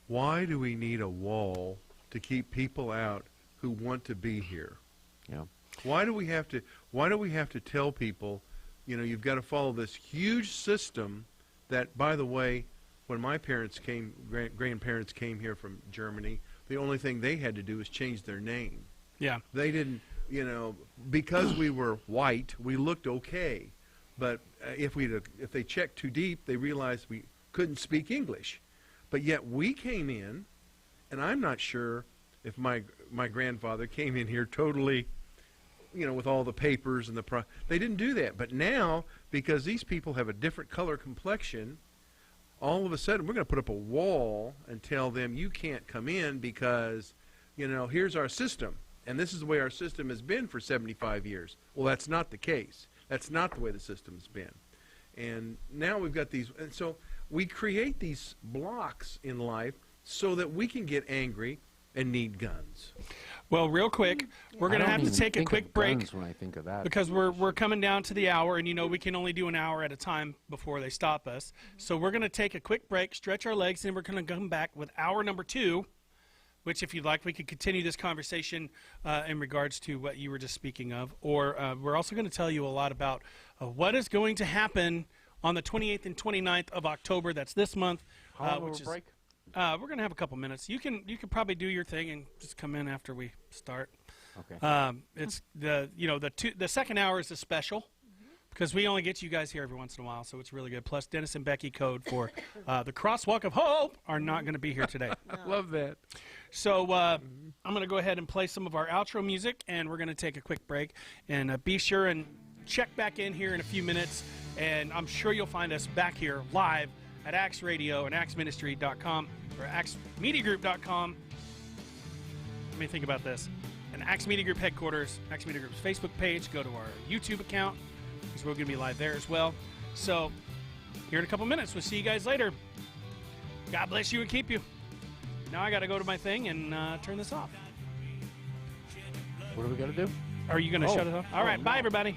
why do we need a wall to keep people out who want to be here? Yeah. Why do we have to tell people, you've got to follow this huge system that, by the way, when my parents grandparents came here from Germany, the only thing they had to do was change their name. Yeah. They didn't, because we were white, we looked okay. But if they checked too deep, they realized we couldn't speak English. But yet we came in, and I'm not sure if my grandfather came in here totally, with all the papers and they didn't do that. But now, because these people have a different color complexion, all of a sudden we're going to put up a wall and tell them you can't come in because, here's our system. And this is the way our system has been for 75 years. Well, that's not the case. That's not the way the system's been. And now we've got these, and so we create these blocks in life so that we can get angry and need guns. Well, real quick, we're going to have to take a quick break When I think of that, because we're coming down to the hour, and we can only do an hour at a time before they stop us. So we're going to take a quick break, stretch our legs, and we're going to come back with hour number 2, which, if you'd like, we could continue this conversation in regards to what you were just speaking of. Or we're also going to tell you a lot about what is going to happen on the 28th and 29th of October. That's this month. How long which will is break? We're going to have a couple minutes. You can probably do your thing and just come in after we start. Okay. It's the second hour is a special because we only get you guys here every once in a while, so it's really good. Plus, Dennis and Becky Code for the Crosswalk of Hope are not going to be here today. Love that. So I'm going to go ahead and play some of our outro music, and we're going to take a quick break. And be sure and check back in here in a few minutes, and I'm sure you'll find us back here live at Axe Radio and AxeMinistry.com or AxeMediaGroup.com. Let me think about this. And Axe Media Group headquarters, Axe Media Group's Facebook page. Go to our YouTube account because we're going to be live there as well. So here in a couple minutes, we'll see you guys later. God bless you and keep you. Now I got to go to my thing and turn this off. What are we going to do? Are you going to shut it off? All right, no. bye, everybody.